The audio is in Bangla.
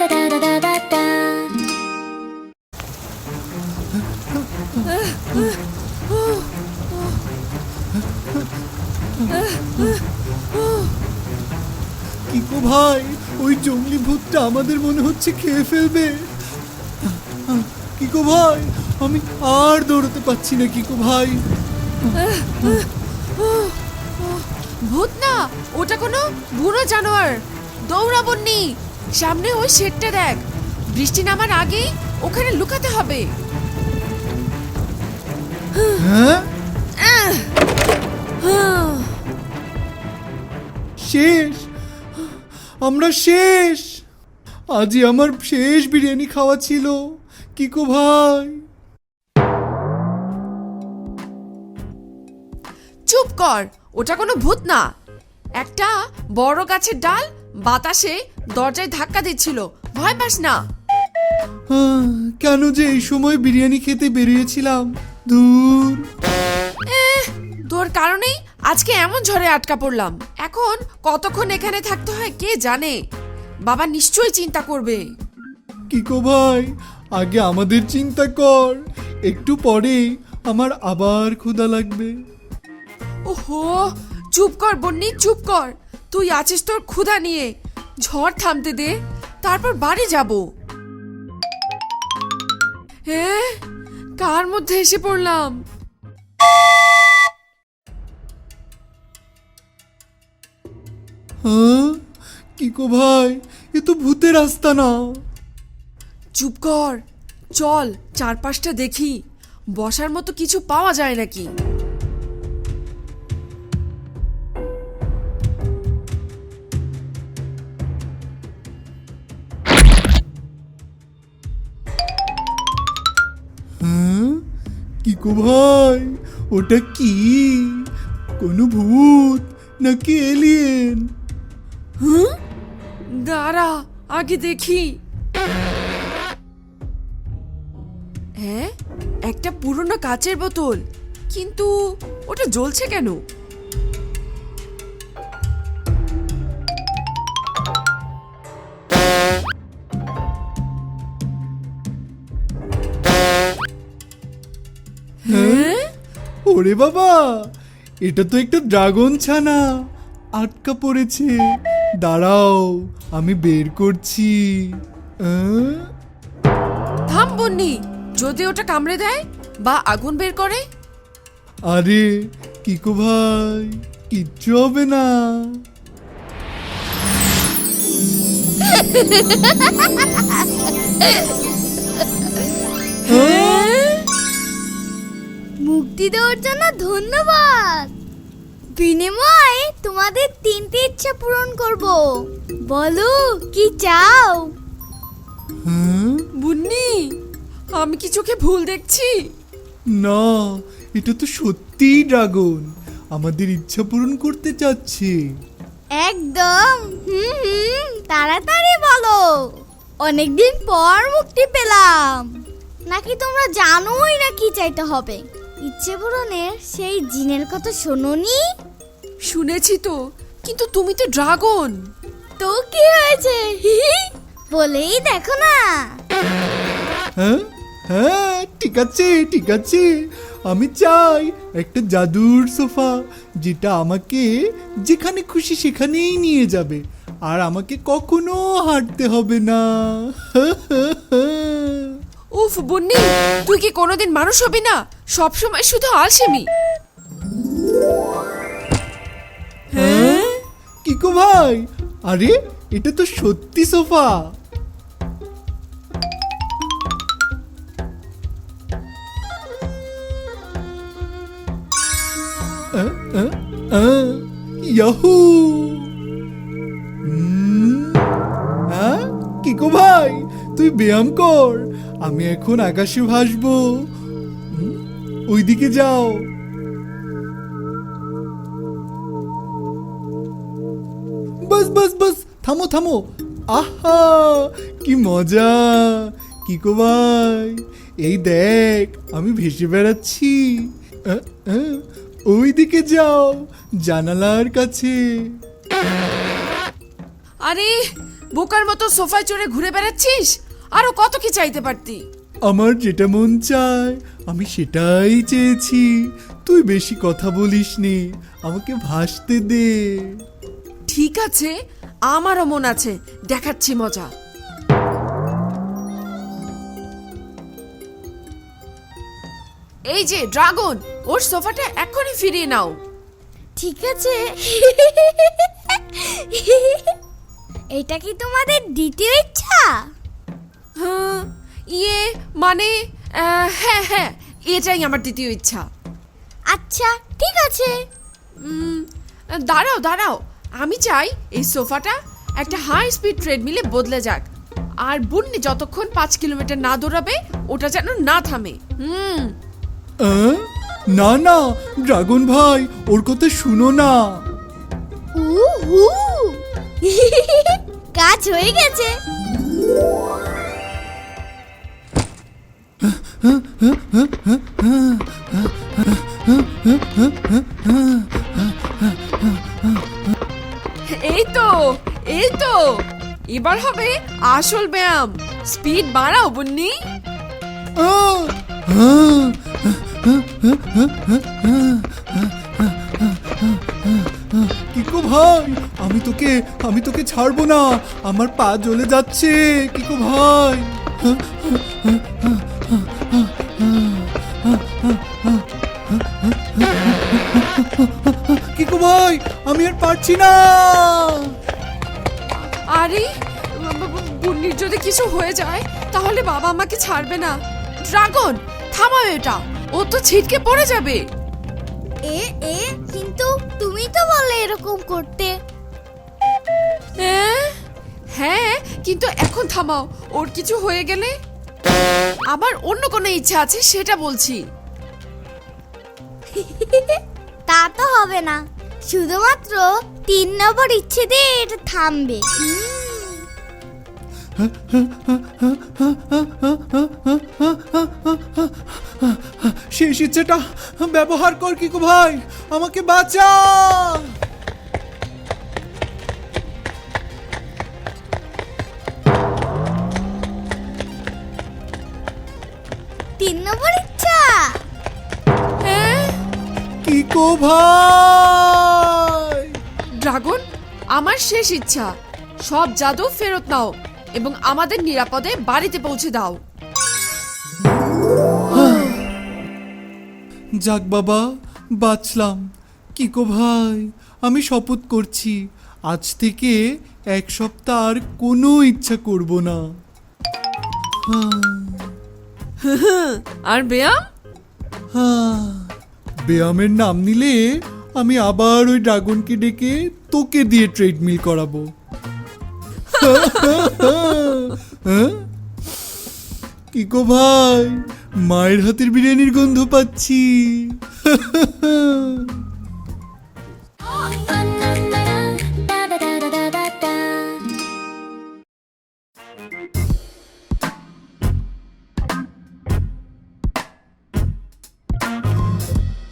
কিকো ভাই, ওই জঙ্গলি ভূতটা আমাদের মনে হচ্ছে খেয়ে ফেলবে। কিকো ভাই, আমি আর দৌড়াতে পারছি না কিকো ভাই। ভূত না, ওটা কোনো বুড়ো জানোয়ার। দৌড়া বন্নি, সামনে ওই শেডটা দেখ। বৃষ্টি নামার আগেই ওখানে লুকাতে হবে। শেষ, আমরা শেষ। আজই আমার শেষ বিরিয়ানি খাওয়া ছিল কিকো ভাই। চুপ কর, ওটা কোনো ভূত না। একটা বড় গাছের ডাল বাতাসে দরজায় ধাক্কা দিচ্ছিল। ভয় পাস না। কেন যে এই সময় বিরিয়ানি খেতে বেরিয়েছিলাম, ধুর। তোর কারণেই আজকে এমন ঝড়ে আটকা পড়লাম। এখন কতক্ষণ এখানে থাকতে হয় কে জানে। বাবা নিশ্চয়ই চিন্তা করবে। কিকো ভাই, আগে আমাদের চিন্তা কর, একটু পরে আমার আবার ক্ষুধা লাগবে। ওহো, চুপ কর বন্নি, চুপ কর। তুই আছিস তোর ক্ষুধা নিয়ে। ঝড় থামতে দে, তারপর বাড়ি যাব। হ্যাঁ, কার মধ্যে এসে পড়লাম? হ্যাঁ কিকো ভাই, এ তো ভূতের রাস্তা না। চুপ কর, চল চারপাশটা দেখি, বসার মতো কিছু পাওয়া যায় নাকি। হ্যাঁ কিকো ভাই, ওটা কি? কোনো ভূত নাকি এলিয়েন? দাঁড়া, আগে দেখি। হ্যাঁ, একটা পুরনো কাচের বোতল, কিন্তু ওটা জ্বলছে কেন? হ্যাঁ, ওরে বাবা, এটা তো একটা ড্রাগন ছানা আটকা পড়েছে। দাঁড়াও, আমি বের করছি। থাম বন্নি, যদি ওটা কামড়ে দেয় বা আগুন বের করে? আরে কিকো ভাই, কিচ্ছু হবে না। মুক্তি দেওয়ার জন্য ধন্যবাদ। বিনিময়ে তোমাদের 3টি ইচ্ছা পূরণ করব। বলো কি চাও? বুন্নি, আমি কি চোখে ভুল দেখছি? না, এটা তো সত্যিই ড্রাগন আমাদের ইচ্ছা পূরণ করতে চাচ্ছে। একদম। তাড়াতাড়ি বলো। অনেকদিন পর মুক্তি পেলাম। নাকি তোমরা জানোই না কি চাইতে হবে? ইচ্ছে পূরণের সেই জিনের কথা শোনোনি? শুনেছি তো, কিন্তু তুমি তো ড্রাগন। তো কি হয়েছে? বলেই দেখো না। হ্যাঁ হ্যাঁ, ঠিক আছে ঠিক আছে, আমি চাই একটা জাদুর সোফা, যেটা আমাকে যেখানে খুশি সেখানেই নিয়ে যাবে, আর আমাকে কখনো হাঁটতে হবে না। উফ বন্নি, তুই কি কোনোদিন মানুষ হবি না? সবসময় শুধু আলসেমি। হ্যাঁ কিকো ভাই, আরে এটা তো সত্যি সোফা। ইয়াহু! কিকো ভাই, তুই ব্যায়াম কর, আমি এখন আকাশে ভাসবো। ওইদিকে যাও। বাস বাস বাস, থামো থামো। আহা, কি মজা! কিকো ভাই, এই দেখ, আমি ভেসে বেড়াচ্ছি। ওইদিকে যাও, জানালার কাছে। আরে বোকার মতো সোফায় চড়ে ঘুরে বেড়াচ্ছিস? আরো কত কি চাইতে পারতি। আমার যেটা মন চায় আমি সেটাই চেয়েছি। তুই বেশি কথা বলিস নি, আমাকে ভাসতে দে। ঠিক আছে, আমারও মন আছে, দেখাচ্ছি মজা। এই যে ড্রাগন, ওর সোফাটা এখনই ফিরিয়ে নাও। ঠিক আছে। এটা কি তোমাদের দ্বিতীয় ইচ্ছা? হ্যাঁ, মানে হ্যাঁ হ্যাঁ, এটাই আমার দ্বিতীয় ইচ্ছা। আচ্ছা ঠিক আছে। দাঁড়াও দাঁড়াও, আমি চাই এই সোফাটা একটা হাই স্পিড ট্রেডমিলে বদলে যাক, আর বুন্নি যতক্ষণ 5 কিলোমিটার না দৌড়াবে ওটা যেন না থামে। না না ড্রাগন ভাই, ওর কথা শুনো না। উহু। কাজ হয়ে গেছে। এই তো, এই তো, এবার হবে আসল ব্যায়াম। স্পিড বাড়াও বুন্নি। কিকো ভাই, আমি তোকে ছাড়বো না। আমার পা জ্বলে যাচ্ছে কিকো ভাই। কিকো ভাই, আমি আর পারছি না। আরে বুন্নির যদি কিছু হয়ে যায় তাহলে বাবা আমাকে ছাড়বে না। ড্রাগন থামাও এটা, ও তো ছিটকে পড়ে যাবে। কিন্তু তুমি তো বললে এরকম করতে। হ্যাঁ, কিন্তু এখন থামাও, ওর কিছু হয়ে গেলে। আমার অন্য কোনো ইচ্ছা আছে সেটা বলছি। তা তো হবে না, শুধুমাত্র 3 নম্বর ইচ্ছে দিয়ে এটা থামবে। শেষ ইচ্ছেটা ব্যবহার কর কিকো ভাই, আমাকে বাঁচা। 3 নম্বর ইচ্ছা। কিকো ভাই, ড্রাগন, আমার শেষ ইচ্ছা, সব জাদু ফেরত নাও এবং আমাদের নিরাপদে বাড়িতে পৌঁছে দাও। যাক বাবা, বাঁচলাম। কিকো ভাই, আমি শপথ করছি আজ থেকে 1 সপ্তাহ আর কোনো ইচ্ছা করব না। আর ব্যায়াম? ব্যায়ামের নাম নিলে আমি আবার ওই ড্রাগনকে ডেকে তোকে দিয়ে ট্রেডমিল করাবো। কিকো ভাই, মায়ের হাতের বিরিয়ানির গন্ধ পাচ্ছি।